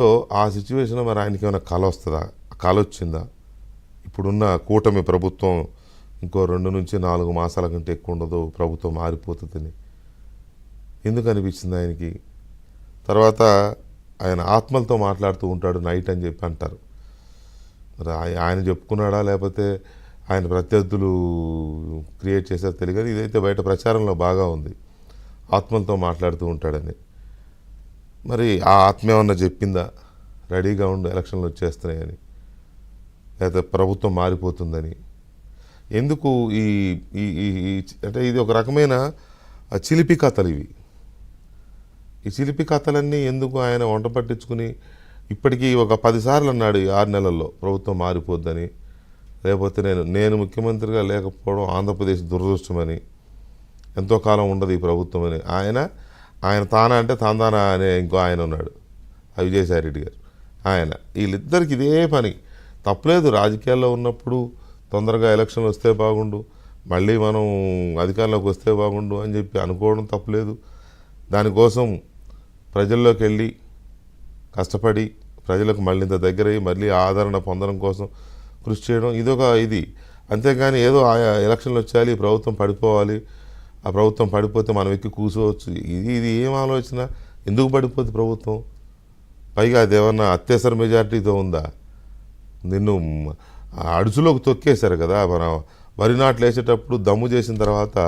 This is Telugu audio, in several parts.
సో ఆ సిచ్యువేషన్లో మరి ఆయనకి ఏమైనా కళ వస్తుందా, కళ వచ్చిందా? ఇప్పుడున్న కూటమి ప్రభుత్వం ఇంకో 2 నుంచి 4 మాసాల కంటే ఎక్కువ ఉండదు, ప్రభుత్వం మారిపోతుందని ఎందుకు అనిపించింది ఆయనకి? తర్వాత ఆయన ఆత్మలతో మాట్లాడుతూ ఉంటాడు నైట్ అని చెప్పి అంటారు. మరి ఆయన చెప్పుకున్నాడా లేకపోతే ఆయన ప్రత్యర్థులు క్రియేట్ చేశారో తెలియదు. ఇదైతే బయట ప్రచారంలో బాగా ఉంది, ఆత్మలతో మాట్లాడుతూ ఉంటాడని. మరి ఆ ఆత్మ ఏమన్నా చెప్పిందా రెడీగా ఉండు ఎలక్షన్లు వచ్చేస్తున్నాయని, లేకపోతే ప్రభుత్వం మారిపోతుందని? ఎందుకు ఈ అంటే ఇది ఒక రకమైన చిలిపి కథలు ఇవి. ఈ చిలిపి కథలన్నీ ఎందుకు ఆయన వంట పట్టించుకుని ఇప్పటికీ ఒక 10 సార్లు అన్నాడు ఈ 6 నెలల్లో ప్రభుత్వం మారిపోద్దని, లేకపోతే నేను ముఖ్యమంత్రిగా లేకపోవడం ఆంధ్రప్రదేశ్ దురదృష్టమని, ఎంతో కాలం ఉండదు ఈ ప్రభుత్వం అని. ఆయన తానా అంటే తాందానా అనే ఇంకో ఆయన ఉన్నాడు, విజయసాయి రెడ్డి గారు. వీళ్ళిద్దరికి ఇదే పని. తప్పలేదు, రాజకీయాల్లో ఉన్నప్పుడు తొందరగా ఎలక్షన్లు వస్తే బాగుండు, మళ్ళీ మనం అధికారంలోకి వస్తే బాగుండు అని చెప్పి అనుకోవడం తప్పలేదు. దానికోసం ప్రజల్లోకి వెళ్ళి కష్టపడి ప్రజలకు మళ్ళీ ఇంత దగ్గరయ్యి మళ్ళీ ఆదరణ పొందడం కోసం కృషి చేయడం ఇది. అంతేగాని ఏదో ఆయా ఎలక్షన్లు వచ్చేయాలి, ప్రభుత్వం పడిపోవాలి, ఆ ప్రభుత్వం పడిపోతే మనం ఎక్కి కూర్చోవచ్చు, ఇది ఏం ఆలోచన? ఎందుకు పడిపోతుంది ప్రభుత్వం? పైగా అదేమన్నా అత్యవసర మెజార్టీతో ఉందా? నిన్ను అడుచులోకి తొక్కేశారు కదా. మన వరి నాట్లు వేసేటప్పుడు దమ్ము చేసిన తర్వాత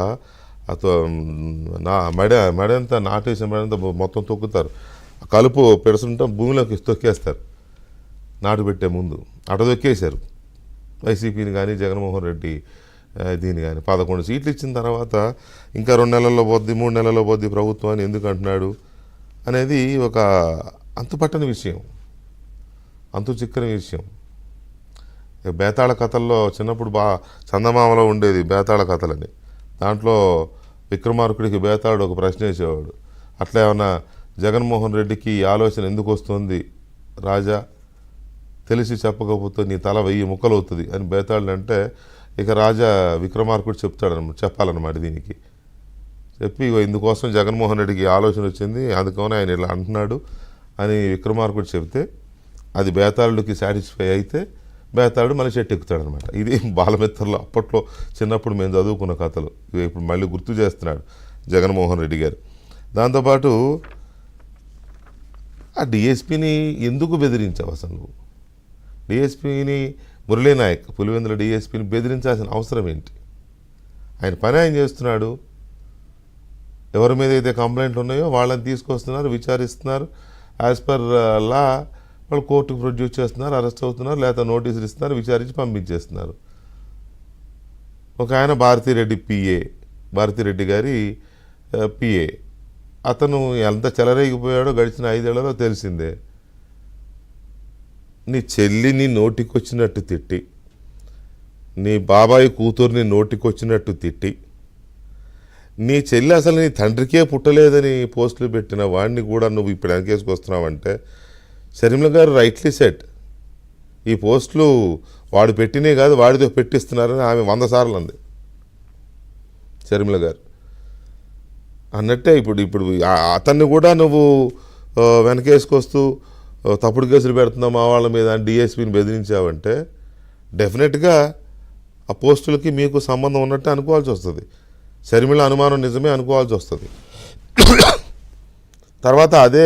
మెడంతా నాటేసిన మెడంతా మొత్తం తొక్కుతారు, కలుపు పెడుతుంటే భూమిలోకి తొక్కేస్తారు. నాటు పెట్టే ముందు అట తొక్కేశారు వైసీపీని కానీ జగన్మోహన్ రెడ్డి దీన్ని కానీ. 11 సీట్లు ఇచ్చిన తర్వాత ఇంకా 2 నెలల్లో పోద్ది, 3 నెలల్లో పోద్ది ప్రభుత్వం అని ఎందుకు అంటున్నాడు అనేది ఒక అంతుపట్టని విషయం, అంతు చిక్కని విషయం. బేతాళ కథల్లో చిన్నప్పుడు చందమామలో ఉండేది బేతాళ కథలని. దాంట్లో విక్రమార్కుడికి బేతాళుడు ఒక ప్రశ్న వేసేవాడు, అట్లా ఏమన్నా జగన్మోహన్ రెడ్డికి ఈ ఆలోచన ఎందుకు వస్తుంది రాజా, తెలిసి చెప్పకపోతే నీ తల 1000 ముక్కలు అవుతుంది అని బేతాళుడు అంటే, ఇక రాజా విక్రమార్కుడు చెప్పాలన్నమాట. దీనికి చెప్పి ఇందుకోసం జగన్మోహన్ రెడ్డికి ఆలోచన వచ్చింది, అందుకని ఆయన ఇలా అంటున్నాడు అని విక్రమార్కుడు చెప్తే అది బేతాళుడికి సాటిస్ఫై అయితే బేతాళుడు మళ్ళీ చెట్టు ఎక్కుతాడనమాట. ఇది బాలమిత్రలో అప్పట్లో చిన్నప్పుడు మేము చదువుకున్న కథలు ఇవి ఇప్పుడు మళ్ళీ గుర్తు చేస్తున్నాడు జగన్మోహన్ రెడ్డి గారు. దాంతోపాటు ఆ డిఎస్పీని ఎందుకు బెదిరించావు అసలు నువ్వు? డిఎస్పీని మురళీనాయక్ పులివెందుల డిఎస్పీని బెదిరించాల్సిన అవసరం ఏంటి? ఆయన పని ఆయన చేస్తున్నాడు. ఎవరి మీద అయితే కంప్లైంట్లు ఉన్నాయో వాళ్ళని తీసుకొస్తున్నారు, విచారిస్తున్నారు. యాజ్ పర్ లా వాళ్ళు కోర్టుకు ప్రొడ్యూస్ చేస్తున్నారు, అరెస్ట్ అవుతున్నారు, లేకపోతే నోటీసులు ఇస్తున్నారు, విచారించి పంపించేస్తున్నారు. ఒక ఆయన భారతిరెడ్డి గారి పిఏ, అతను ఎంత చెలరేగిపోయాడో గడిచిన 5 ఏళ్లలో తెలిసిందే. నీ చెల్లిని నోటికొచ్చినట్టు తిట్టి, నీ బాబాయి కూతుర్ని నోటికొచ్చినట్టు తిట్టి, నీ చెల్లి అసలు నీ తండ్రికే పుట్టలేదని పోస్టులు పెట్టిన వాడిని కూడా నువ్వు ఇప్పుడు వెనకేసుకొస్తున్నావంటే, షర్మిల గారు రైట్లీ సెట్, ఈ పోస్టులు వాడు పెట్టినే కాదు వాడితో పెట్టిస్తున్నారని ఆమె 100 సార్లు అంది షర్మిల గారు. అన్నట్టే ఇప్పుడు అతన్ని కూడా నువ్వు వెనకేసుకొస్తూ తప్పుడు కేసులు పెడుతున్నావు మా వాళ్ళ మీద, డిఎస్పీని బెదిరించావంటే డెఫినెట్గా ఆ పోస్టులకి మీకు సంబంధం ఉన్నట్టే అనుకోవాల్సి వస్తుంది. షర్మిల అనుమానం నిజమే అనుకోవాల్సి వస్తుంది. తర్వాత అదే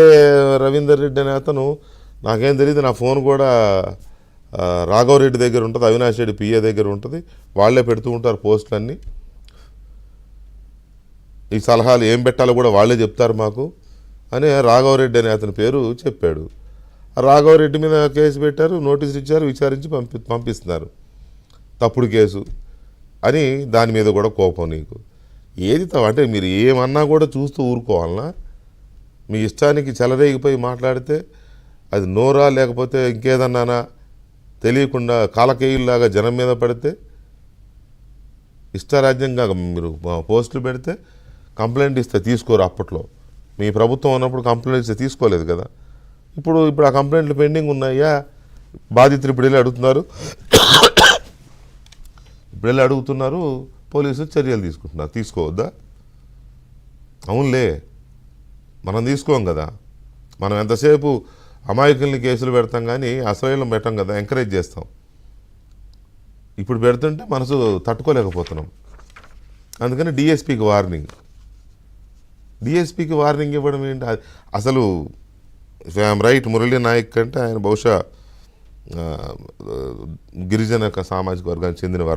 రవీందర్ రెడ్డి అనే అతను, నాకేం తెలియదు, నా ఫోన్ కూడా రాఘవరెడ్డి దగ్గర ఉంటుంది, అవినాష్ రెడ్డి పిఏ దగ్గర ఉంటుంది, వాళ్ళే పెడుతూ ఉంటారు పోస్టులన్నీ. ఈ సలహాలు ఏం పెట్టాలో కూడా వాళ్ళే చెప్తారు మాకు అని రాఘవరెడ్డి అనే అతని పేరు చెప్పాడు. రాఘవరెడ్డి మీద కేసు పెట్టారు, నోటీసులు ఇచ్చారు, విచారించి పంపిస్తున్నారు. తప్పుడు కేసు అని దాని మీద కూడా కోపం నీకు. ఏది అంటే మీరు ఏమన్నా కూడా చూస్తూ ఊరుకోవాలన్నా? మీ ఇష్టానికి చెలరేగిపోయి మాట్లాడితే అది నోరా లేకపోతే ఇంకేదన్నానా తెలియకుండా కాలకేయుల్లాగా జనం మీద పడితే, ఇష్టారాజ్యంగా మీరు పోస్టులు పెడితే కంప్లైంట్ ఇస్తే తీసుకోరు. అప్పట్లో మీ ప్రభుత్వం ఉన్నప్పుడు కంప్లైంట్ ఇస్తే తీసుకోలేదు కదా. ఇప్పుడు ఆ కంప్లైంట్లు పెండింగ్ ఉన్నాయా? బాధితులు ఇప్పుడు వెళ్ళి అడుగుతున్నారు, పోలీసులు చర్యలు తీసుకుంటున్నారు. తీసుకోవద్దా? అవునులే, మనం తీసుకోం కదా. మనం ఎంతసేపు అమాయకుల్ని కేసులు పెడతాం కానీ అసలు పెట్టాం కదా, ఎంకరేజ్ చేస్తాం. ఇప్పుడు పెడుతుంటే మనసు తట్టుకోలేకపోతున్నాం. అందుకని డిఎస్పీకి వార్నింగ్ ఇవ్వడం ఏంటి అసలు? ఐఎమ్ రైట్, మురళీ నాయక్ కంటే ఆయన బహుశా గిరిజన సామాజిక వర్గానికి చెందిన వారు